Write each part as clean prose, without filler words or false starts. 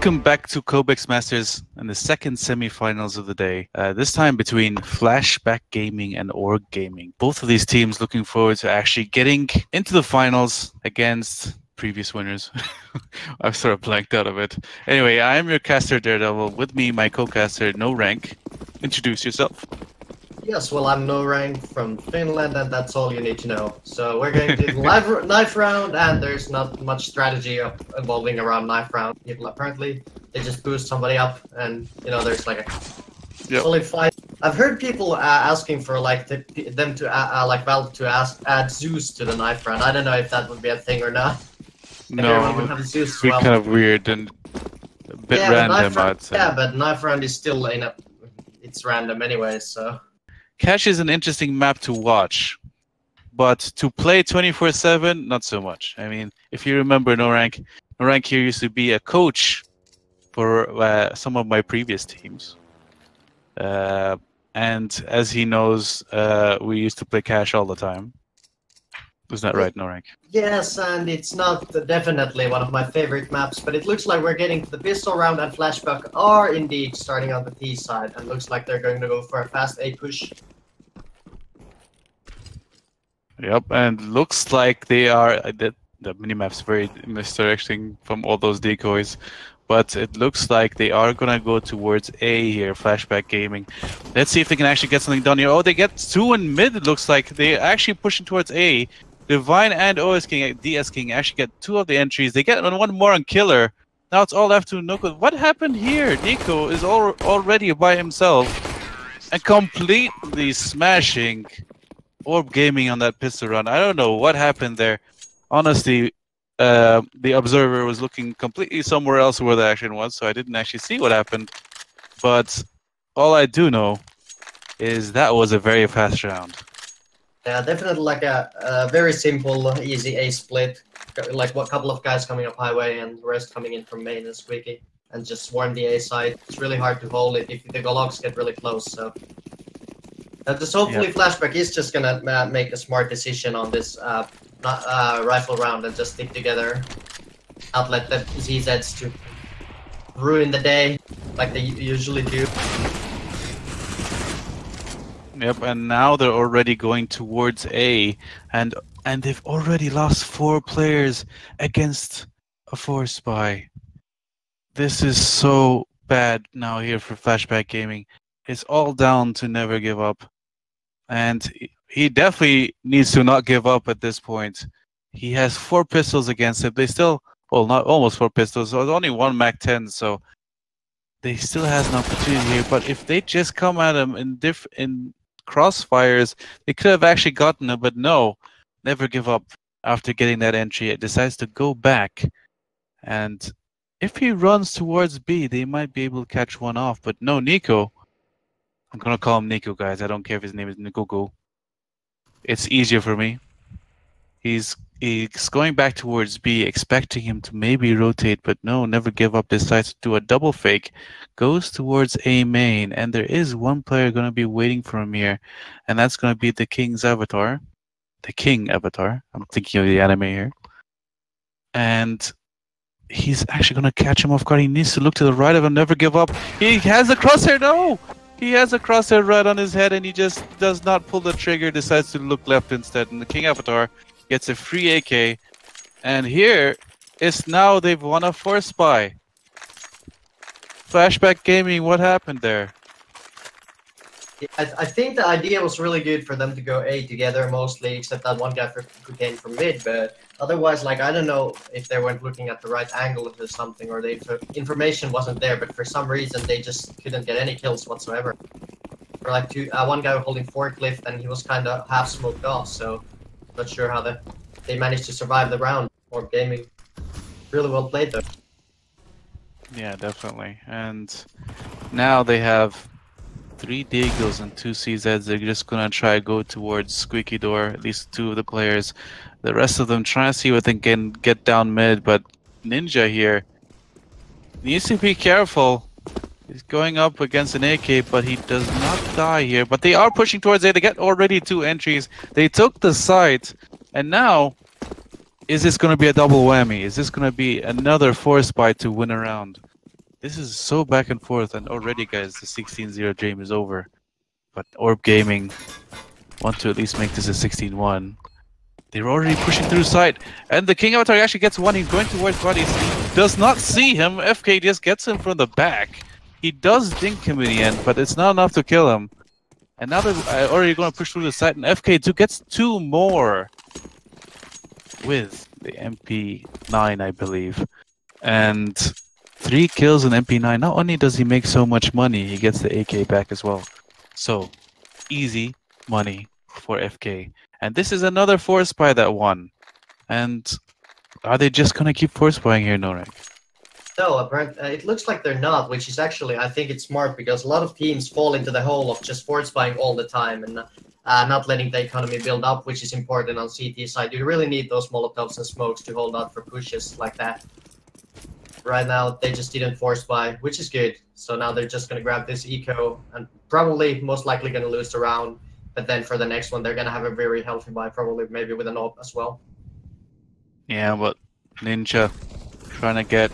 Welcome back to Cobx Masters and the second semi-finals of the day. This time between Flashback Gaming and Org Gaming. Both of these teams looking forward to actually getting into the finals against previous winners. I've sort of blanked out of it. Anyway, I am your caster Daredevil. With me, my co-caster No Rank. Introduce yourself. Yes, well, I'm No Rank from Finland, and that's all you need to know. So we're going to do the knife round, and there's not much strategy evolving around knife round. Apparently, they just boost somebody up, and there's like a solid fight. I've heard people asking for like them to like Valve to add Zeus to the knife round. I don't know if that would be a thing or not. No, would have Zeus it'd be kind of weird and a bit random, I'd say. Yeah, but knife round is still it's random anyway, so. Cache is an interesting map to watch, but to play 24/7, not so much. I mean, if you remember, No Rank here used to be a coach for some of my previous teams. And as he knows, we used to play Cache all the time. Isn't that right, No Rank? Yes, and it's not definitely one of my favorite maps, but it looks like we're getting to the pistol round, and Flashback are indeed starting on the T side, and looks like they're going to go for a fast A push. Yep, and looks like they are the minimap's very misdirecting from all those decoys, but it looks like they are gonna go towards A here. Flashback Gaming. Let's see if they can actually get something done here. Oh, they get 2 in mid. It looks like they're actually pushing towards A. Divine and OS King, DS King actually get 2 of the entries. They get 1 more on Killer. Now it's all left to Nico. What happened here? Nico is already by himself and completely smashing Orb Gaming on that pistol run. I don't know what happened there. Honestly, the observer was looking completely somewhere else where the action was, so I didn't actually see what happened. But all I do know is that was a very fast round. Yeah, definitely like a very simple, easy A split. Like a couple of guys coming up highway and the rest coming in from main and squeaky, and just swarm the A side. It's really hard to hold it if the Cobx get really close. So just hopefully Flashback is just gonna make a smart decision on this rifle round and just stick together. Not let the ZZs to ruin the day like they usually do. Yep, and now they're already going towards A, and they've already lost 4 players against a 4 spy. This is so bad now here for Flashback Gaming. It's all down to never give up, and he definitely needs to not give up at this point. He has 4 pistols against him. They still, well, not almost 4 pistols. So it's only 1 Mac 10, so they still has an opportunity here. But if they just come at him in crossfires, they could have actually gotten him. But no, never give up. After getting that entry, it decides to go back, and if he runs towards B, they might be able to catch one off. But no, Nico. I'm gonna call him Nico, guys. I don't care if his name is Nico. It's easier for me. He's going back towards B, expecting him to maybe rotate, but no, never give up. Decides to do a double fake, goes towards A main, and there is 1 player gonna be waiting for him here, and that's gonna be the King's avatar, the King avatar. I'm thinking of the anime here, and he's actually gonna catch him off guard. He needs to look to the right of him, never give up. He has a crosshair. No. He has a crosshair right on his head, and he just does not pull the trigger, decides to look left instead, and the King Avatar gets a free AK, and here is now they've won a 4 spy. Flashback Gaming, what happened there? I think the idea was really good for them to go A together mostly, except that 1 guy who came from mid, but otherwise, like, I don't know if they weren't looking at the right angle or something, or the information wasn't there, but for some reason they just couldn't get any kills whatsoever. For like 1 guy holding forklift, and he was kind of half smoked off, so not sure how they managed to survive the round. Or Gaming, really well played though. Yeah, definitely. And now they have 3 Deagles and 2 CZs. They're just gonna try to go towards Squeaky Door, at least 2 of the players. The rest of them trying to see what they can get down mid, but Ninja here needs to be careful. He's going up against an AK, but he does not die here. But they are pushing towards A. They get already 2 entries. They took the site, and now, is this going to be a double whammy? Is this going to be another 4 spy to win a round? This is so back and forth, and already, guys, the 16-0 dream is over. But Orb Gaming want to at least make this a 16-1. They're already pushing through side, and the King Avatar actually gets one. He's going towards bodies. He does not see him. FK just gets him from the back. He does dink him in the end, but it's not enough to kill him. And now they're already going to push through the side, and FK2 gets 2 more with the MP9, I believe. And 3 kills in MP9. Not only does he make so much money, he gets the AK back as well. So, easy money for FK. And this is another force spy that won. And are they just going to keep force spying here, Norek? No, apparently it looks like they're not, which is actually, I think it's smart because a lot of teams fall into the hole of just force buying all the time and not letting the economy build up, which is important on CT side. You really need those Molotovs and smokes to hold out for pushes like that. Right now, they just didn't force buy, which is good. So now they're just going to grab this eco and probably most likely going to lose the round. But then for the next one, they're going to have a very healthy buy, probably maybe with an AWP as well. Yeah, but Ninja trying to get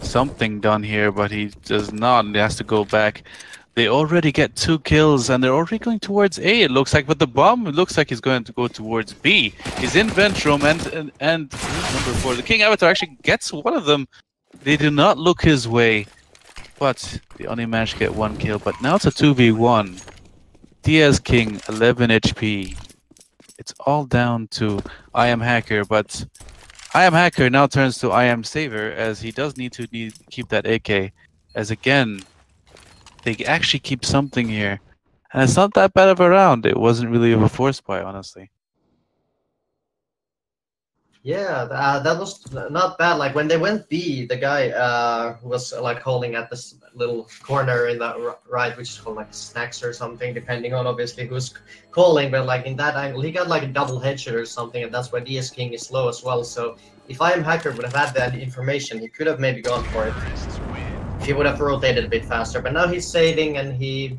something done here, but he does not. He has to go back. They already get 2 kills, and they're already going towards A, it looks like. But the bomb, it looks like he's going to go towards B. He's in vent room, and number 4, the King Avatar actually gets one of them. They do not look his way, but they only managed to get 1 kill. But now it's a 2v1. Diaz King, 11 HP. It's all down to I Am Hacker, but I Am Hacker now turns to I Am Saver, as he does need to keep that AK. As again, they actually keep something here. And it's not that bad of a round. It wasn't really of a force buy, honestly. Yeah, that was not bad. Like when they went B, the guy who was like holding at this little corner in the right, which is called like snacks or something, depending on obviously who's calling. But like in that angle, he got like a double headshot or something, and that's why DS King is low as well. So if I Am Hacker would have had that information, he could have maybe gone for it. He would have rotated a bit faster. But now he's saving, and I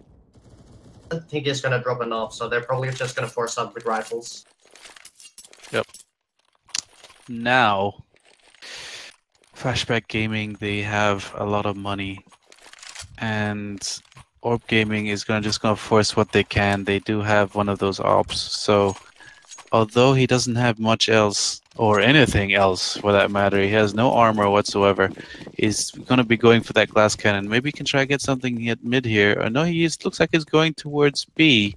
don't think he's gonna drop an off. So they're probably just gonna force out with rifles. Yep. Now, Flashback Gaming, they have a lot of money, and Orb Gaming is just gonna force what they can. They do have one of those ops, so although he doesn't have much else, or anything else for that matter, he has no armor whatsoever, he's gonna be going for that glass cannon. Maybe he can try to get something at mid here. Or no, looks like he's going towards B,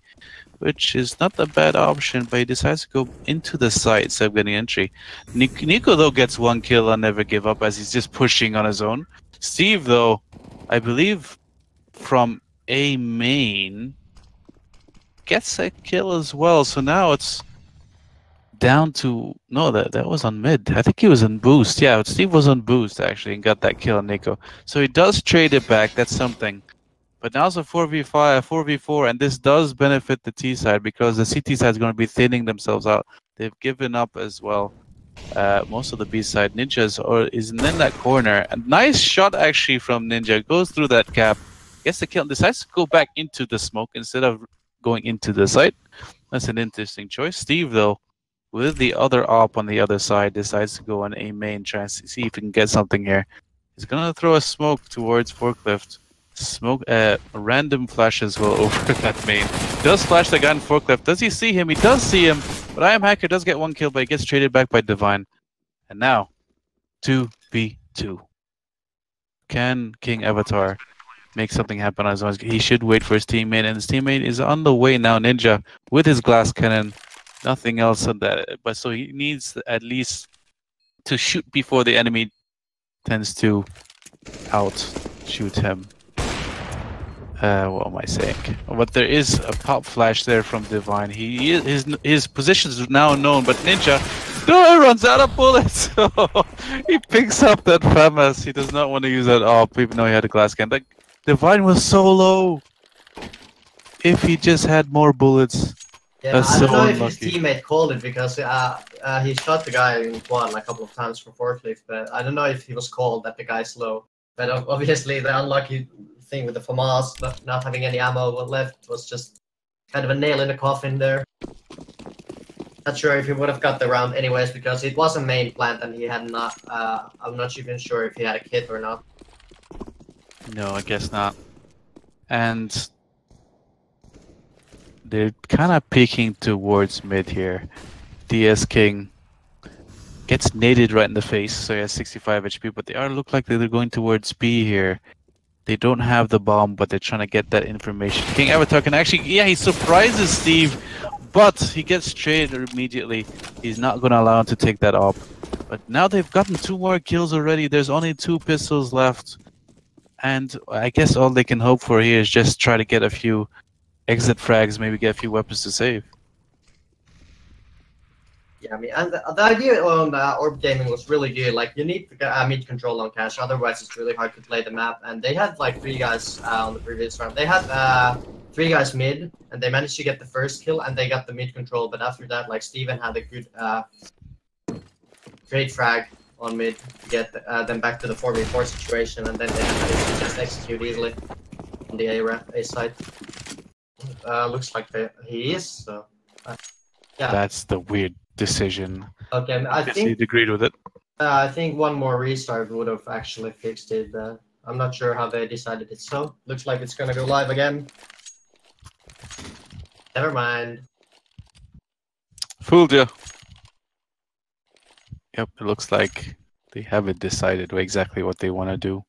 which is not a bad option, but he decides to go into the site instead of getting entry. Nico, though, gets 1 kill on Never Give Up as he's just pushing on his own. Steve, though, I believe from A main, gets a kill as well. So now it's down to... No, that was on mid. I think he was on boost. Yeah, Steve was on boost, actually, and got that kill on Nico. So he does trade it back. That's something. But now it's a 4v5, 4v4, and this does benefit the T side because the CT side is going to be thinning themselves out. They've given up as well. Most of the B side, Ninja is in that corner. A nice shot actually from Ninja. Goes through that cap, gets the kill, and decides to go back into the smoke instead of going into the site. That's an interesting choice. Steve, though, with the other op on the other side, decides to go on A main, trying to see if he can get something here. He's going to throw a smoke towards Forklift. Smoke, random flashes will over that main. Does flash the guy in Forklift. Does he see him? He does see him. But I Am Hacker does get 1 kill, but he gets traded back by Divine. And now, 2v2. Can King Avatar make something happen on his own? He should wait for his teammate, and his teammate is on the way now, Ninja, with his glass cannon. Nothing else on that. But so he needs at least to shoot before the enemy tends to outshoot him. What am I saying? But there is a pop flash there from Divine. His position is now known, but Ninja runs out of bullets. He picks up that FAMAS. He does not want to use that op, even though he had a glass can. Like, Divine was so low. If he just had more bullets. Yeah, I don't know if his teammate called it because he shot the guy in quad like a couple of times from forklift, but I don't know if he was called that the guy's low. But obviously the unlucky thing with the FAMAS not having any ammo left was just kind of a nail in the coffin there. Not sure if he would have got the round anyways because it was a main plant and he had not. I'm not even sure if he had a kit or not. No, I guess not. And they're kind of peeking towards mid here. DS King gets naded right in the face, so he has 65 HP, but they look like they're going towards B here. They don't have the bomb, but they're trying to get that information. King Avatar can actually, yeah, he surprises Steve, but he gets traded immediately. He's not going to allow him to take that op. But now they've gotten 2 more kills already. There's only 2 pistols left. And I guess all they can hope for here is just try to get a few exit frags, maybe get a few weapons to save. Yeah, I mean, and the idea on Orb Gaming was really good. Like, you need mid control on cash, otherwise it's really hard to play the map. And they had like 3 guys on the previous round. They had 3 guys mid, and they managed to get the first kill, and they got the mid control. But after that, like, Steven had a good trade frag on mid to get them back to the 4v4 situation, and then they managed to just execute easily on the A side. Looks like he is, so yeah. That's the weird decision. Okay, I think he agreed with it. I think one more restart would have actually fixed it. I'm not sure how they decided it. So looks like it's gonna go live again. Never mind. Fooled you. Yep, it looks like they haven't decided exactly what they want to do.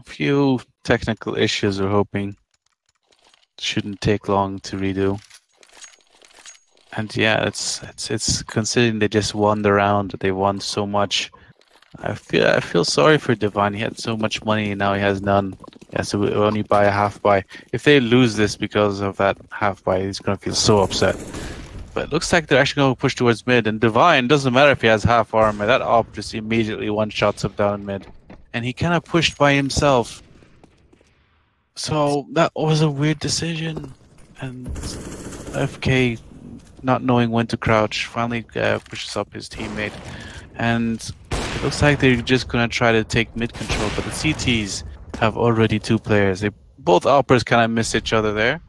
A few technical issues we're hoping shouldn't take long to redo. And yeah, it's considering they just won the round, they won so much. I feel sorry for Divine. He had so much money and now he has none. Yeah, so we only buy a half buy. If they lose this because of that half buy, he's gonna feel so upset. But it looks like they're actually gonna push towards mid, and Divine doesn't matter if he has half armor, that op just immediately one-shots him down mid. And he kinda pushed by himself. So that was a weird decision. And FK, not knowing when to crouch, finally pushes up his teammate. And it looks like they're just gonna try to take mid control, but the CTs have already 2 players. Both operas kind of miss each other there.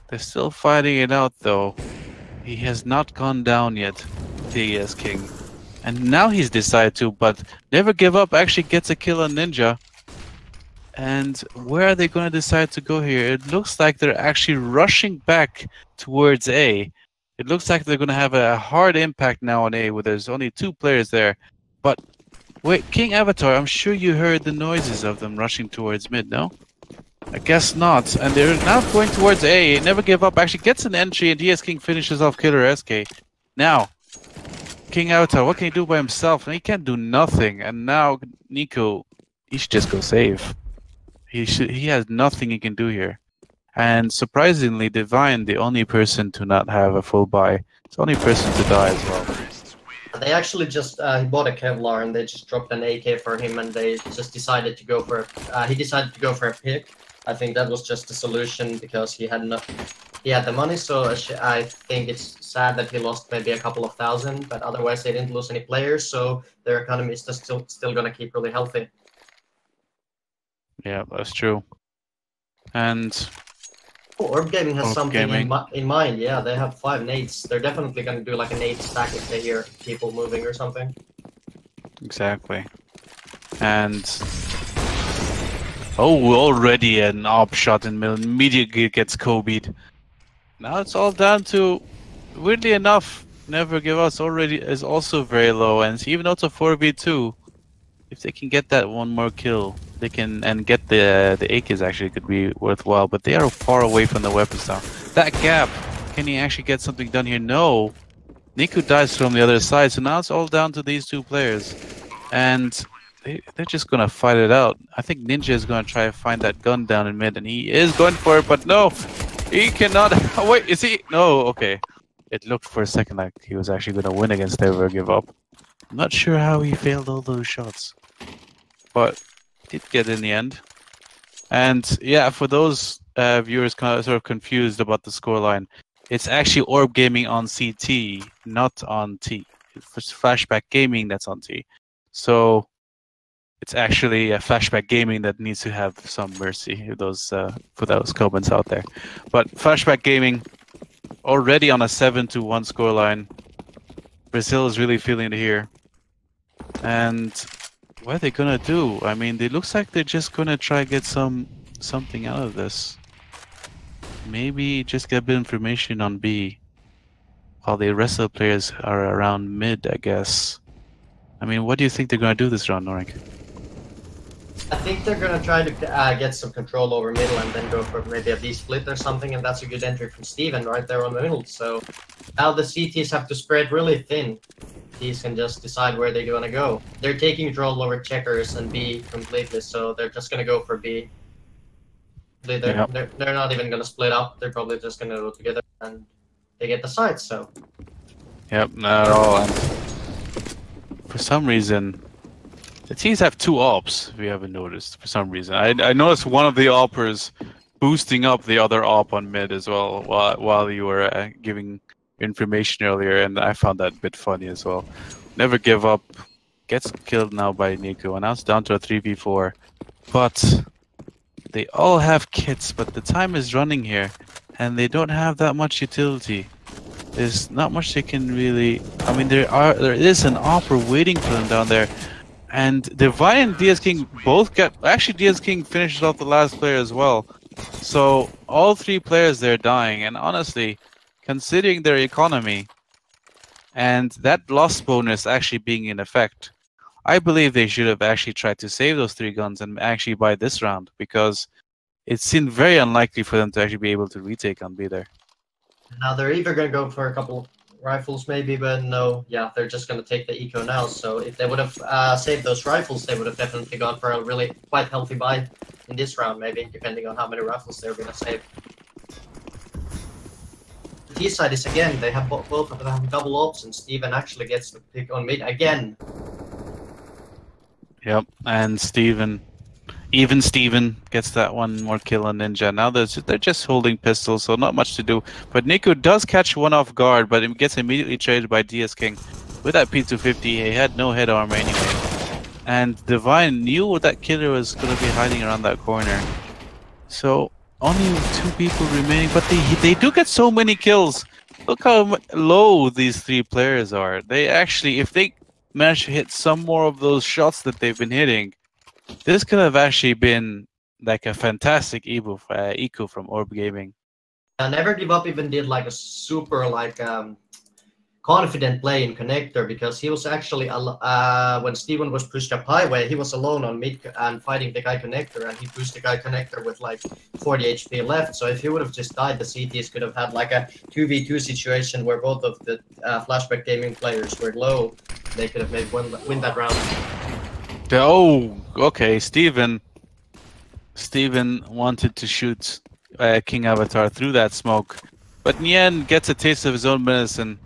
They're still fighting it out though. He has not gone down yet, DS King. And now he's decided to, but Never Give Up actually gets a kill on Ninja. And where are they going to decide to go here? It looks like they're actually rushing back towards A. It looks like they're going to have a hard impact now on A, where there's only 2 players there. But wait, King Avatar, I'm sure you heard the noises of them rushing towards mid, no? I guess not. And they're now going towards A. Never Give Up actually gets an entry, and DS King finishes off Killer SK. Now, King Avatar, what can he do by himself? He can't do nothing. And now, Nico, he should just go save. He has nothing he can do here. And surprisingly, Divine, the only person to not have a full buy. It's the only person to die as well. They actually just he bought a Kevlar and they just dropped an AK for him, and they just decided to go for he decided to go for a pick. I think that was just the solution because he had the money. So I think it's sad that he lost maybe a couple of thousand, but otherwise they didn't lose any players, so their economy is just still gonna keep really healthy. Yeah, that's true. And Orb Gaming has Orb something Gaming. in mind. Yeah, they have 5 nades. They're definitely gonna do like a nade stack if they hear people moving or something. Exactly. And already an op shot in middle, immediately gets Kobe'd. Now it's all down to, weirdly enough, Never Give Us already is also very low, and even though it's a 4v2, if they can get that one more kill, they can, and get the AKs actually could be worthwhile, but they are far away from the weapons now. That gap, can he actually get something done here? No. Niku dies from the other side, so now it's all down to these 2 players. And they're just gonna fight it out. I think Ninja is gonna try to find that gun down in mid, and he is going for it, but no! He cannot. Oh, wait, is he? No, okay. It looked for a second like he was actually gonna win against Never Give Up. I'm not sure how he failed all those shots, but did get in the end. And yeah, for those viewers kind of sort of confused about the scoreline, it's actually Orb Gaming on CT, not on T. It's Flashback Gaming that's on T. So it's actually a Flashback Gaming that needs to have some mercy for those comments out there. But Flashback Gaming already on a 7-1 scoreline. Brazil is really feeling it here. And What are they gonna do? I mean, it looks like they're just gonna try get something out of this. Maybe just get a bit of information on B, while the rest of the players are around mid, I guess. I mean, what do you think they're gonna do this round, Norik? I think they're gonna try to get some control over middle and then go for maybe a B split or something, and that's a good entry from Steven right there on the middle. So now the CTs have to spread really thin. These can just decide where they're gonna go. They're taking control over checkers and B completely, so they're just gonna go for B. They're not even gonna split up. They're probably just gonna go together and they get the sides. So. Yep, not at all. And for some reason, the teams have two ops, if you haven't noticed, for some reason. I noticed one of the oppers boosting up the other op on mid as well while you were giving information earlier, and I found that a bit funny as well. Never give up. Gets killed now by Nico, and now it's down to a 3v4. But they all have kits, but the time is running here, and they don't have that much utility. There's not much they can really... I mean, there is an opera waiting for them down there. And Divine and DS King both get... Actually, DS King finishes off the last player as well. So, all three players there dying. And honestly, considering their economy, and that loss bonus actually being in effect, I believe they should have actually tried to save those 3 guns and actually buy this round. Because it seemed very unlikely for them to actually be able to retake on B there. Now they're either going to go for a couple rifles maybe, but no, yeah, they're just going to take the eco now. So if they would have saved those rifles, they would have definitely gone for a really quite healthy buy in this round, maybe, depending on how many rifles they're going to save. The T side is again, they have both of them have double ops, and Steven actually gets to pick on mid again. Yep, and Steven gets that one more kill on Ninja. Now they're just holding pistols, so not much to do. But Nico does catch one off guard, but it gets immediately traded by DS King. With that P250, he had no head armor anyway. And Divine knew that killer was going to be hiding around that corner. So only 2 people remaining, but they do get so many kills. Look how low these 3 players are. They actually, if they manage to hit some more of those shots that they've been hitting, this could have actually been like a fantastic eco from Orb Gaming. Never Give Up even did like a super confident play in connector, because he was actually when Steven was pushed up highway, he was alone on mid and fighting the guy connector, and he pushed the guy connector with like 40 HP left. So if he would have just died, the CTs could have had like a 2v2 situation where both of the Flashback Gaming players were low. They could have maybe win that round. Oh, okay. Steven wanted to shoot King Avatar through that smoke, but Nien gets a taste of his own medicine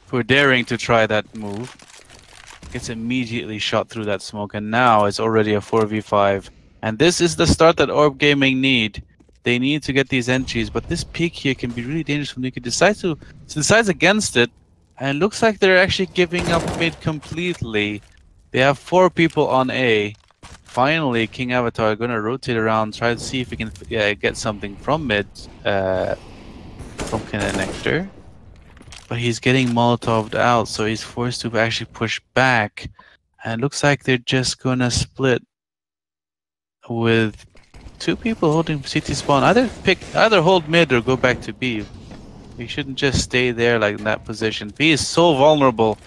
for daring to try that move. Gets immediately shot through that smoke, and now it's already a 4v5. And this is the start that Orb Gaming need. They need to get these entries, but this peek here can be really dangerous when you can decides against it, and it looks like they're actually giving up mid completely. They have 4 people on A. Finally, King Avatar are going to rotate around, try to see if he can get something from mid, from connector. But he's getting Molotoved out, so he's forced to actually push back. And it looks like they're just going to split with 2 people holding CT spawn. Either hold mid or go back to B. You shouldn't just stay there like in that position. B is so vulnerable.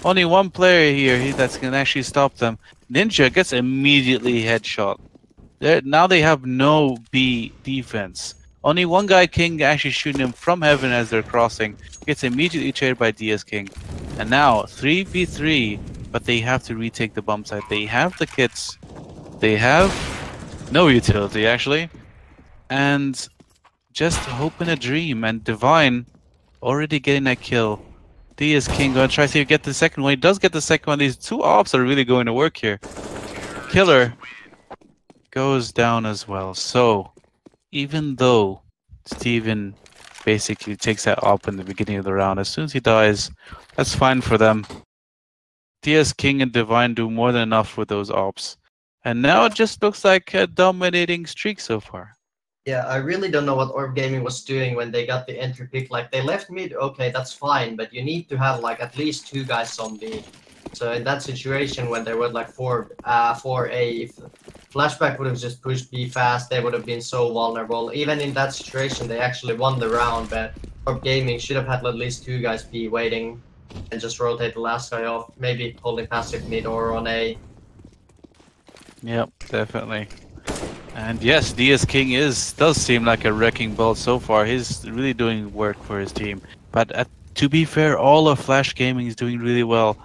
Only 1 player here that's going to actually stop them. Ninja gets immediately headshot. Now they have no B defense. Only 1 guy, King, actually shooting him from heaven as they're crossing. Gets immediately traded by DS King. And now 3v3, but they have to retake the bomb site. They have the kits. They have no utility actually. And just hope in a dream, and Divine already getting that kill. DS King gonna try to get the second one. He does get the second one. These 2 ops are really going to work here. Killer goes down as well. So even though Steven basically takes that op in the beginning of the round, as soon as he dies, that's fine for them. DS King and Divine do more than enough with those ops. And now it just looks like a dominating streak so far. Yeah, I really don't know what Orb Gaming was doing when they got the entry pick. Like, they left mid, okay, that's fine, but you need to have like at least 2 guys on B. So in that situation, when there were like 4A, if Flashback would have just pushed B fast, they would have been so vulnerable. Even in that situation, they actually won the round, but Orb Gaming should have had at least 2 guys be waiting and just rotate the last guy off, maybe holding passive mid or on A. Yep, definitely. And yes, DS King does seem like a wrecking ball so far. He's really doing work for his team. But to be fair, all of Flash Gaming is doing really well.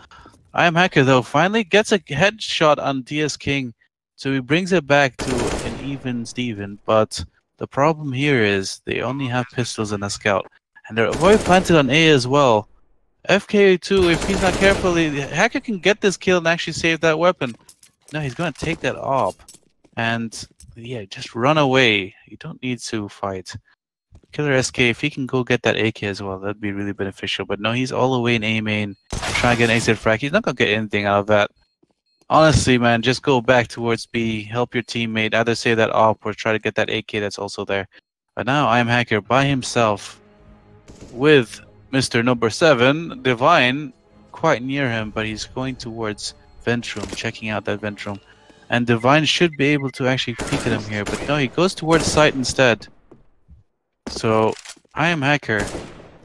I Am Hacker though finally gets a headshot on DS King, so he brings it back to an even Steven. But the problem here is they only have pistols and a scout, and they're very planted on A as well. FK2, if he's not careful, Hacker can get this kill and actually save that weapon. No, he's gonna take that op, and yeah, just run away. You don't need to fight. Killer SK, if he can go get that AK as well, that'd be really beneficial. But no, he's all the way in A main, trying to get an exit frag. He's not gonna get anything out of that. Honestly, man, just go back towards B, help your teammate, either save that op or try to get that AK that's also there. But now I Am Hacker by himself with Mr. Number 7, Divine, quite near him, but he's going towards vent room, checking out that vent room. And Divine should be able to actually peek at him here, but no, he goes towards site instead. So I Am Hacker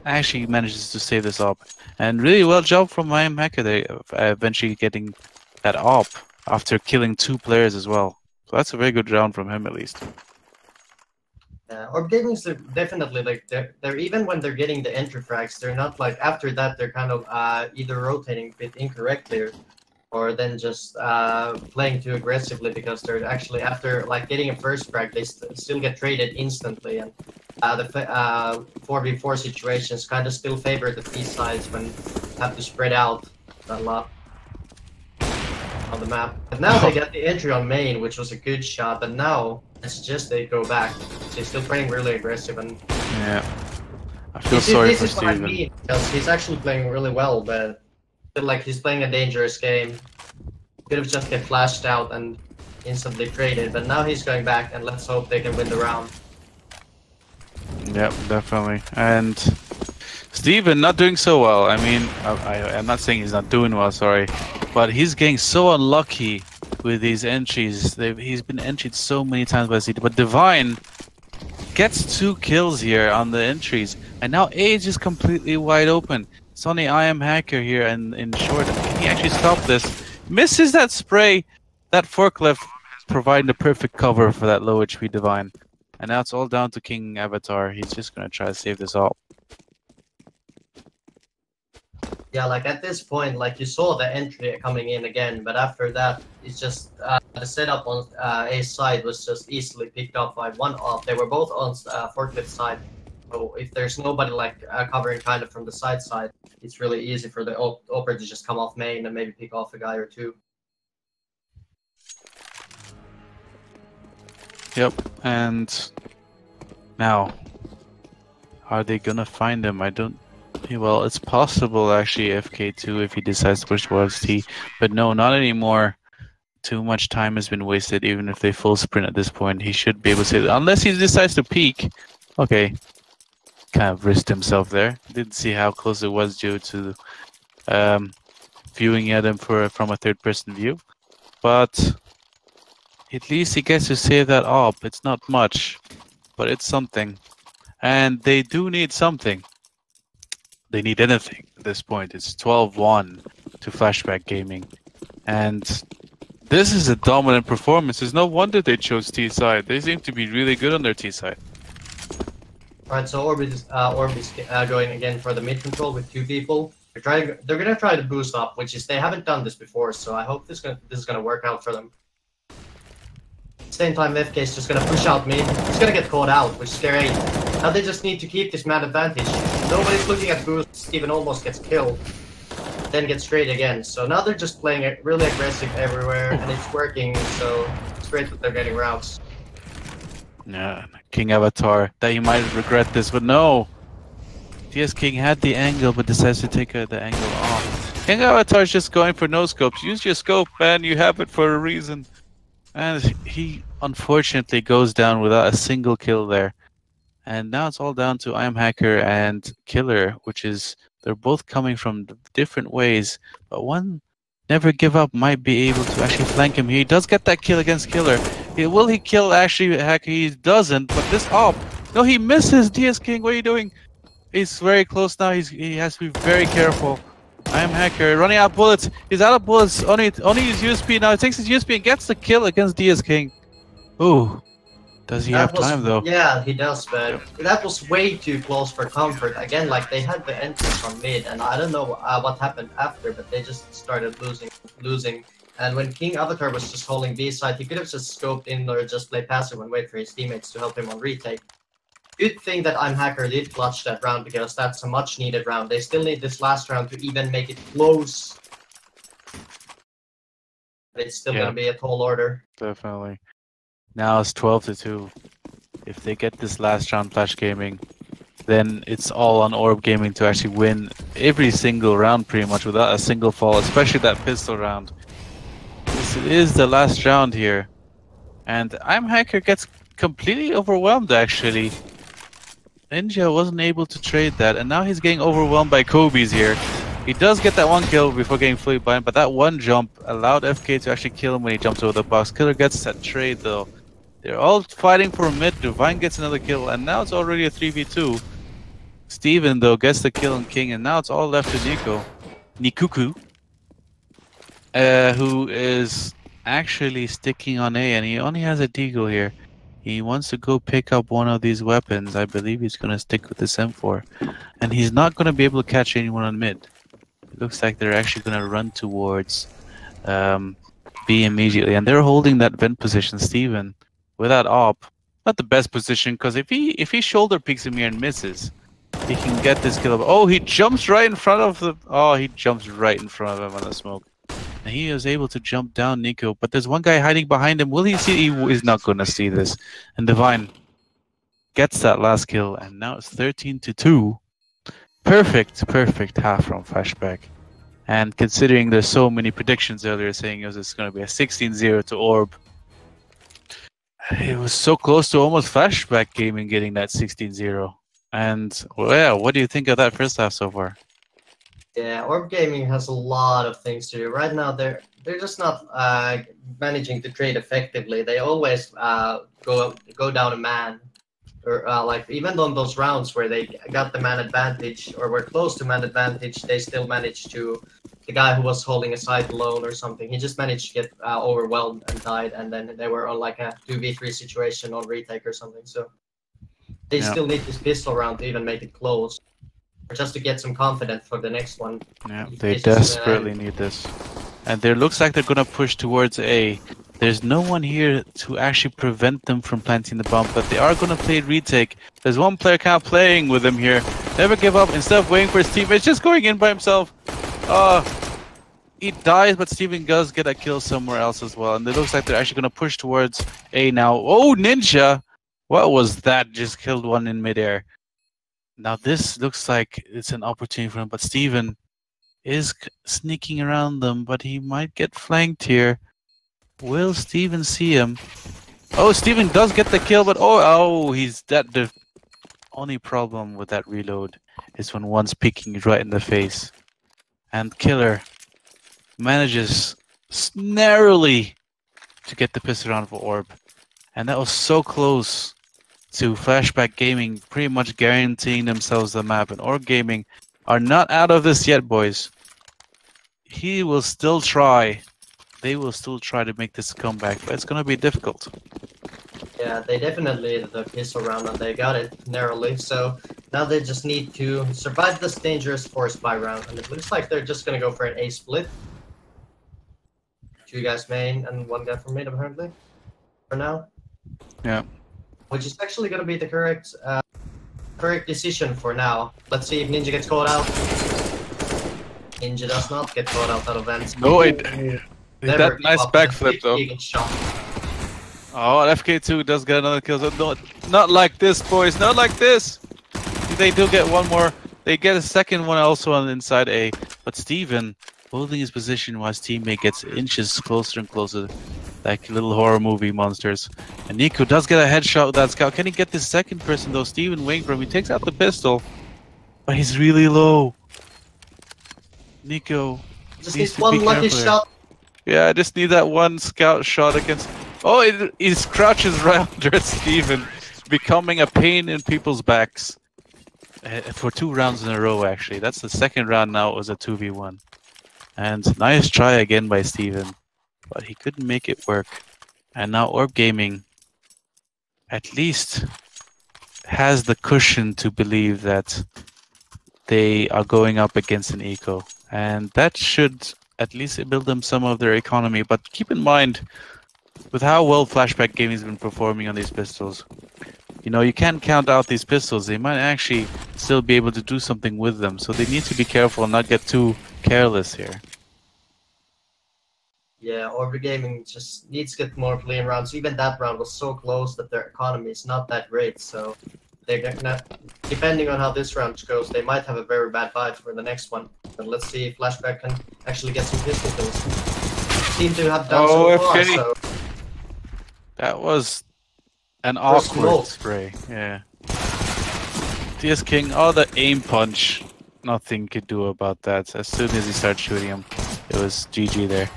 actually manages to save this op, and really well job from I Am Hacker there, eventually getting that op after killing 2 players as well. So that's a very good round from him at least. Orb Gaming's definitely like they're even when they're getting the entry frags, they're not like after that they're kind of either rotating a bit incorrectly or then just playing too aggressively because they're actually after like getting a first frag they still get traded instantly, and the 4v4 situations kind of still favor the B sides when you have to spread out a lot on the map. But now they get the entry on main, which was a good shot, but now it's just they go back. So he's still playing really aggressive, and yeah, I feel sorry for this is what I Steven. mean, because he's actually playing really well, but feel like he's playing a dangerous game. Could have just get flashed out and instantly traded, but now he's going back, and let's hope they can win the round. Yep, definitely. And Steven not doing so well. I mean, I'm not saying he's not doing well, sorry, but he's getting so unlucky with these entries. He's been entries so many times by CD, but Divine gets 2 kills here on the entries, and now A is just completely wide open. It's only I Am Hacker here and in short. Can he actually stop this? Misses that spray. That forklift providing the perfect cover for that low HP Divine. And now it's all down to King Avatar. He's just gonna try to save this all. Yeah, like at this point, like you saw the entry coming in again, but after that, it's just the setup on A's side was just easily picked up by one op. They were both on forklift side, so if there's nobody like covering kind of from the side, it's really easy for the operator to just come off main and maybe pick off a guy or 2. Yep, and now, are they gonna find him? I don't. Well, it's possible actually FK2 if he decides to push towards T, but no, not anymore. Too much time has been wasted. Even if they full sprint at this point, he should be able to save it. Unless he decides to peek. Okay, kind of risked himself there. Didn't see how close it was due to viewing at him from a third-person view, but at least he gets to save that op. It's not much, but it's something. And they do need something. They need anything at this point. It's 12-1 to Flashback Gaming. And this is a dominant performance. It's no wonder they chose T side. They seem to be really good on their T side. Alright, so Orb is going again for the mid control with 2 people. They're gonna try to boost up, which is they haven't done this before, so I hope this is gonna work out for them. Same time, FK is just gonna push out mid. He's gonna get caught out, which is scary. Now they just need to keep this mad advantage. Nobody's looking at boost. Steven almost gets killed, then gets straight again. So now they're just playing it really aggressive everywhere, and it's working. So it's great that they're getting routes. Yeah, King Avatar. That he might regret this, but no. DS King had the angle, but decides to take the angle off. King Avatar's just going for no scopes. Use your scope, man. You have it for a reason. And he unfortunately goes down without a single kill there. And now it's all down to I Am Hacker and Killer, which is they're both coming from different ways, but one Never Give Up might be able to actually flank him here. He does get that kill against Killer. Will he kill actually Hacker? He doesn't, but this op. No, he misses DS King. What are you doing? He's very close now. He has to be very careful. I am Hacker running out of bullets. He's out of bullets. Only his USP now. He takes his USP and gets the kill against DS King. Ooh. Does he have time though? Yeah, he does, but that was way too close for comfort. Again, like they had the entrance on mid, and I don't know what happened after, but they just started losing. And when King Avatar was just holding B side, he could have just scoped in or just play passive and wait for his teammates to help him on retake. Good thing that I'm Hacker did clutch that round because that's a much needed round. They still need this last round to even make it close. It's still gonna be a tall order. Definitely. Now it's 12-2. If they get this last round Flash Gaming, then it's all on Orb Gaming to actually win every single round pretty much without a single fall, especially that pistol round. This is the last round here. And I'm Hacker gets completely overwhelmed actually. Ninja wasn't able to trade that, and now he's getting overwhelmed by Cobx here. He does get that one kill before getting fully blind, but that one jump allowed FK to actually kill him when he jumps over the box. Killer gets that trade though. They're all fighting for mid. Divine gets another kill, and now it's already a 3v2. Steven though gets the kill on King, and now it's all left to Nikuku, who is actually sticking on A, and he only has a deagle here. He wants to go pick up one of these weapons. I believe he's going to stick with this M4, and he's not going to be able to catch anyone on mid. It looks like they're actually going to run towards B immediately, and they're holding that vent position. Steven with that op, not the best position, because if he shoulder peeks him here and misses, he can get this kill. Oh, he jumps right in front of the. Oh, he jumps right in front of him on the smoke, and he is able to jump down Nico. But there's one guy hiding behind him. Will he see? He is not going to see this. And Divine gets that last kill, and now it's 13-2. Perfect half from Flashback. And considering there's so many predictions earlier saying it was going to be a 16-0 to Orb, it was so close to almost Flashback Gaming getting that 16-0. And well, yeah, what do you think of that first half so far? Yeah, Orb Gaming has a lot of things to do. Right now, they're just not managing to trade effectively. They always go down a man, or like even on those rounds where they got the man advantage or were close to man advantage, they still managed to. The guy who was holding a side alone or something, he just managed to get overwhelmed and died, and then they were on like a 2v3 situation on retake or something. So they still need this pistol round to even make it close, or just to get some confidence for the next one. Yeah, they desperately need this. And there looks like they're gonna push towards A. There's no one here to actually prevent them from planting the bomb, but they are gonna play retake. There's one player kind of playing with him here. Never give up. Instead of waiting for his teammates, just going in by himself. He dies, but Steven does get a kill somewhere else as well. And it looks like they're actually gonna push towards A now. Oh, Ninja! What was that? Just killed one in midair. Now this looks like it's an opportunity for him, but Steven is sneaking around them, but he might get flanked here. Will Steven see him? Oh, Steven does get the kill, but he's dead. The only problem with that reload is when one's peeking right in the face. And Killer manages narrowly to get the pistol round for Orb. And that was so close to Flashback Gaming pretty much guaranteeing themselves the map. And Orb Gaming are not out of this yet, boys. He will still try. They will still try to make this comeback, but it's going to be difficult. Yeah, they definitely did the pistol round, and they got it narrowly. So now they just need to survive this dangerous force buy round. And it looks like they're just going to go for an A split. 2 guys main and 1 guy from mid, apparently, for now. Yeah. Which is actually going to be the correct decision for now. Let's see if Ninja gets caught out. Ninja does not get caught out of vents. No, that nice backflip though. Oh, FK2 does get another kill. So not like this, boys. Not like this. They do get one more. They get a second one also on inside A. But Steven holding his position while his teammate gets inches closer and closer, like little horror movie monsters. And Nico does get a headshot with that scout. Can he get this second person though? Steven waiting for him. He takes out the pistol, but he's really low. Nico Just Needs need to one be lucky careful here. shot. Yeah, I just need that one scout shot against. Oh, he crouches right under Steven, becoming a pain in people's backs. For 2 rounds in a row, actually. That's the second round now. It was a 2v1. And nice try again by Steven. But he couldn't make it work. And now Orb Gaming at least has the cushion to believe that they are going up against an eco. And that should at least build them some of their economy. But keep in mind, with how well Flashback Gaming has been performing on these pistols, you know, you can't count out these pistols. They might actually still be able to do something with them. So they need to be careful and not get too careless here. Yeah, Orb Gaming just needs to get more clean rounds. Even that round was so close that their economy is not that great. So they're gonna, depending on how this round goes, they might have a very bad fight for the next one. But let's see if Flashback can actually get some pistol kills. Seem to have done so far. FK. So That was an First awkward smoke. spray. Yeah. DS King, oh, the aim punch. Nothing could do about that. As soon as he started shooting him, it was GG there.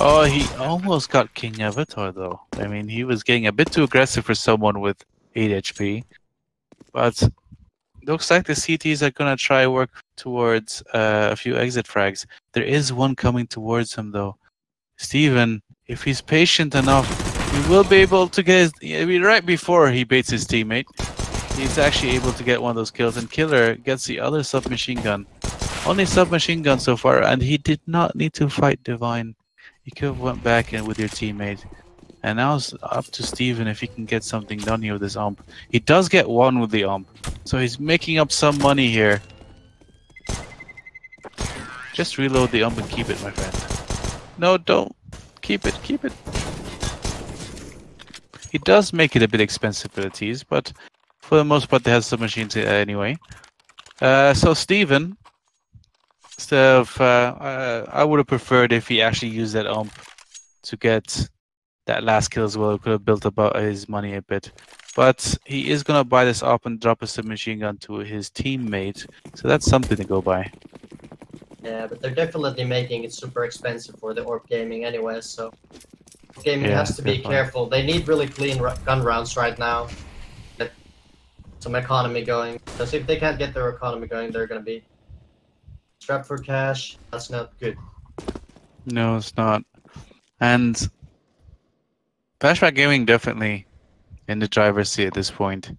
Oh, he almost got King Avatar though. I mean, he was getting a bit too aggressive for someone with 8 HP. But looks like the CTs are gonna try work towards a few exit frags. There is one coming towards him though. Steven, if he's patient enough, he will be able to get his, I mean, right before he baits his teammate. He's actually able to get one of those kills, and Killer gets the other submachine gun. Only submachine gun so far, and he did not need to fight Divine. He could have went back in with your teammate. And now it's up to Steven if he can get something done here with this ump. He does get one with the ump, so he's making up some money here. Just reload the ump and keep it, my friend. No, don't. Keep it, keep it. He does make it a bit expensive for the T's, but for the most part they have submachines anyway. So Steven, instead of, I would have preferred if he actually used that ump to get that last kill as well. He could have built up his money a bit. But he is going to buy this up and drop a submachine gun to his teammate. So that's something to go by. yeah, but they're definitely making it super expensive for the Orb Gaming anyway. So Orb Gaming has to be definitely. careful. They need really clean gun rounds right now. Get some economy going. Because if they can't get their economy going, they're going to be strapped for cash. That's not good. No, it's not. And Flashback Gaming definitely in the driver's seat at this point.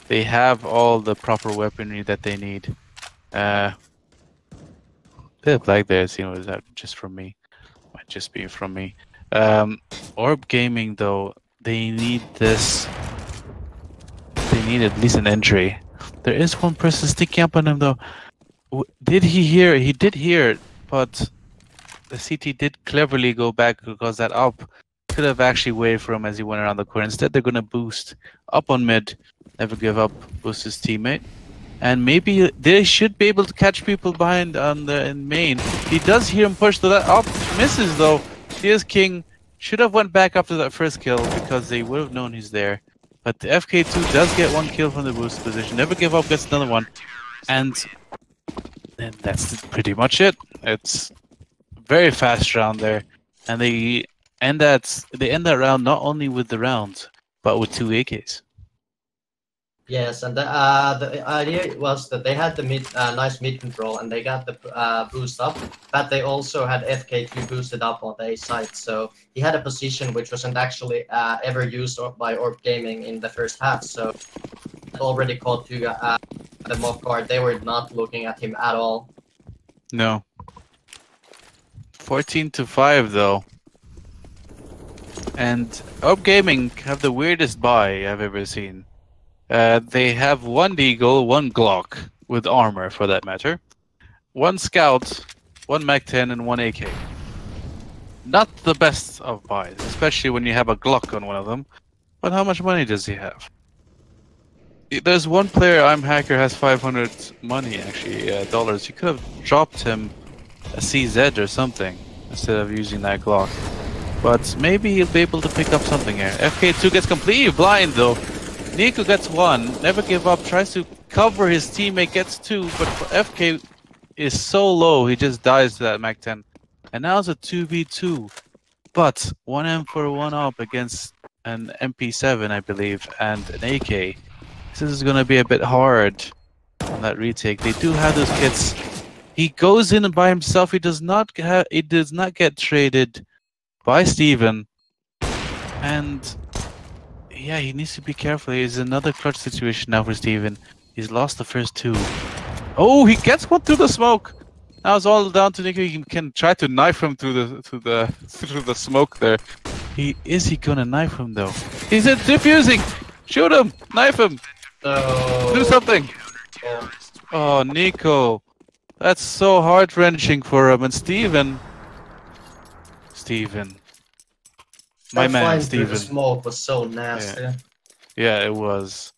They have all the proper weaponry that they need. Bit of lag there, seeing was that just from me. Might just be from me. Orb Gaming though, they need this. They need at least an entry. There is one person sticking up on him though. Did he hear? He did hear it, but the CT did cleverly go back because that up could have actually waited for him as he went around the corner. Instead, they're going to boost up on mid, never give up, boost his teammate. And maybe they should be able to catch people behind on the in main. He does hear him push to that up, misses though. DS King should have went back after that first kill because they would have known he's there. But the FK2 does get one kill from the boost position. Never give up, gets another one. And that's pretty much it. It's a very fast round there. And they end that round not only with the round, but with 2 AKs. Yes, and the idea was that they had the nice mid control and they got the boost up, but they also had FK2 boosted up on the A side. So he had a position which wasn't actually ever used by Orb Gaming in the first half. So it already caught to them off guard. They were not looking at him at all. No. 14-5 though. And Orb Gaming have the weirdest buy I've ever seen. They have 1 Deagle, 1 Glock, with armor for that matter, 1 Scout, 1 Mac-10, and 1 AK. Not the best of buys, especially when you have a Glock on one of them. But how much money does he have? There's one player, I'm Hacker, has 500 money actually, dollars. You could have dropped him a CZ or something instead of using that Glock. But maybe he'll be able to pick up something here. FK2 gets completely blind though. Nico gets 1, never give up, tries to cover his teammate, gets 2, but FK is so low, he just dies to that Mac-10. And now it's a 2v2. But 1M for 1 up against an MP7, I believe, and an AK. This is going to be a bit hard on that retake. They do have those kits. He goes in by himself. He does not get traded by Steven. And yeah, he needs to be careful. It's another clutch situation now for Steven. He's lost the first two. Oh, he gets one through the smoke. Now it's all down to Nico. He can try to knife him through the smoke there. Is he gonna knife him though? He's defusing. Shoot him. Knife him. No. Do something. Yeah. Oh, Nico. That's so heart-wrenching for him. And Steven. My man, Steven. The smoke was so nasty. Yeah, it was.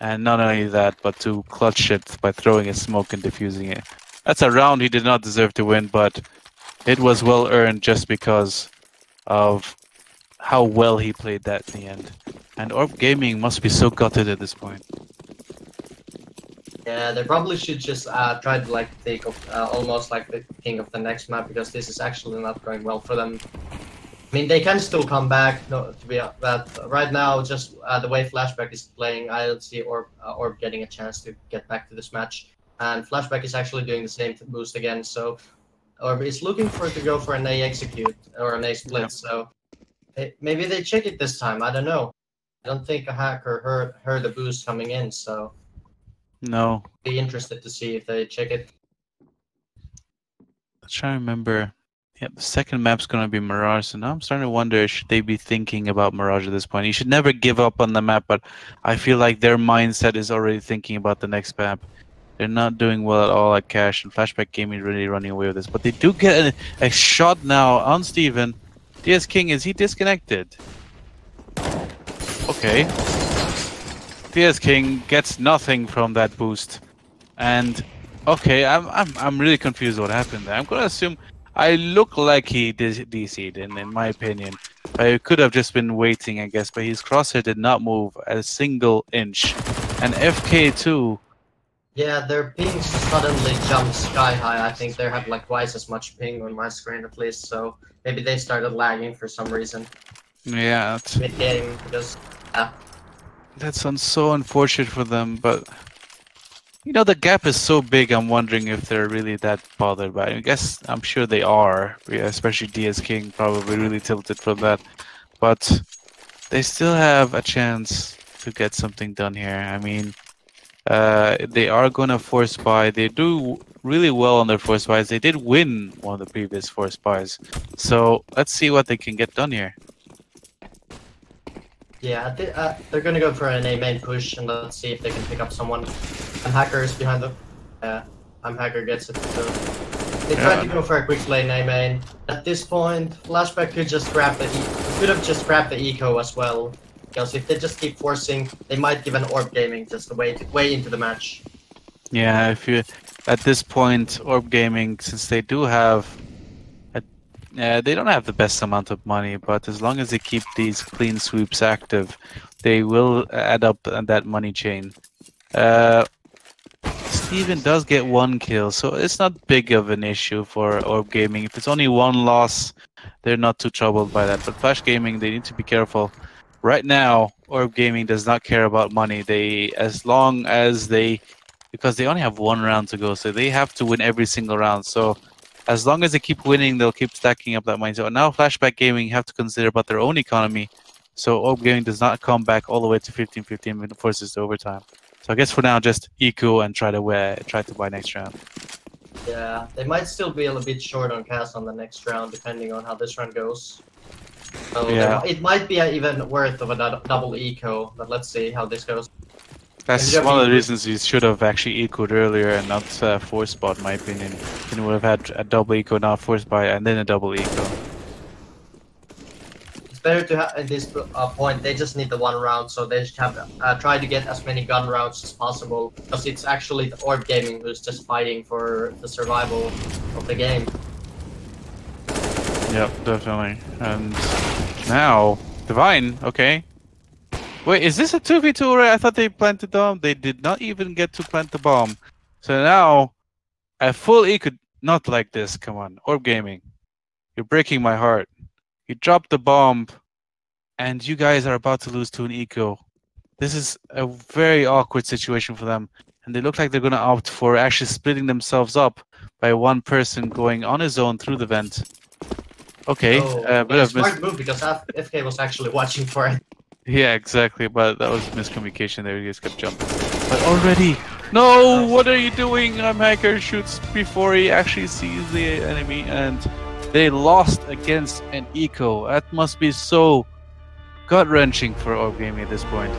And not only that, but to clutch it by throwing a smoke and defusing it. That's a round he did not deserve to win, but it was well earned just because of how well he played that in the end. And Orb Gaming must be so gutted at this point. Yeah, they probably should just try to like take almost like the king of the next map, because this is actually not going well for them. I mean, they can still come back. No, to be but right now, just the way Flashback is playing, I don't see Orb getting a chance to get back to this match. And Flashback is actually doing the same boost again, so Orb is looking to go for an A execute or an A split. Yeah. So maybe they check it this time. I don't know. I don't think a hacker heard the boost coming in, so no. Be interested to see if they check it. Let's try to remember. Yeah, the second map's going to be Mirage, so now I'm starting to wonder, should they be thinking about Mirage at this point? You should never give up on the map, but I feel like their mindset is already thinking about the next map. They're not doing well at all at Cash, and Flashback Gaming really running away with this. But they do get a shot now on Steven. DS King, is he disconnected? Okay. DS King gets nothing from that boost. And okay, I'm really confused what happened there. I'm gonna assume I look like he DC'd in my opinion. I could have just been waiting, I guess, but his crosshair did not move a single inch. And FK2. Yeah, their ping suddenly jumped sky high. I think they have like twice as much ping on my screen at least, so maybe they started lagging for some reason. Yeah. Mid-game, because that sounds so unfortunate for them, but you know, the gap is so big, I'm wondering if they're really that bothered by it. I guess I'm sure they are, especially DS King probably really tilted from that. But they still have a chance to get something done here. I mean, they are going to force buy. They do really well on their force buys. They did win one of the previous force buys. So let's see what they can get done here. Yeah, they're going to go for an A main push, and let's see if they can pick up someone. And Hacker is behind them. Yeah, Hacker gets it. So they tried to go for a quick lane A main. At this point, Flashback could just grab could have just grabbed the eco as well. Because if they just keep forcing, they might give an Orb Gaming just way into the match. Yeah, if you at this point, Orb Gaming, since they do have, they don't have the best amount of money, but as long as they keep these clean sweeps active, they will add up that money chain. Steven does get one kill, so it's not big of an issue for Orb Gaming. If it's only one loss, they're not too troubled by that. But Flash Gaming, they need to be careful. Right now, Orb Gaming does not care about money. As long as because they only have one round to go, so they have to win every single round. So as long as they keep winning, they'll keep stacking up that money. So now Flashback Gaming have to consider about their own economy. So Orb Gaming does not come back all the way to 15-15 when it forces to overtime. So I guess for now, just eco and try to buy next round. Yeah, they might still be a little bit short on cast on the next round, depending on how this round goes. So yeah, it might be even worth of a double eco, but let's see how this goes. That's one of the reasons you should have actually ecoed earlier and not force spot, in my opinion. You would have had a double eco, not force buy, and then a double eco. It's better to have at this point. They just need the one round, so they should have try to get as many gun rounds as possible, because it's actually the Orb Gaming who's just fighting for the survival of the game. Yep, definitely. And now Divine, okay. Wait, is this a 2v2 already? I thought they planted the bomb. They did not even get to plant the bomb. So now a full eco, not like this. Come on, Orb Gaming. You're breaking my heart. You dropped the bomb, and you guys are about to lose to an eco. This is a very awkward situation for them, and they look like they're going to opt for actually splitting themselves up by one person going on his own through the vent. Okay, Oh, bit of smart move because FK was actually watching for it. Yeah, exactly, but that was miscommunication there. You just kept jumping. But already, no! What are you doing? Hacker shoots before he actually sees the enemy, and they lost against an eco. That must be so gut-wrenching for Orb Gaming at this point.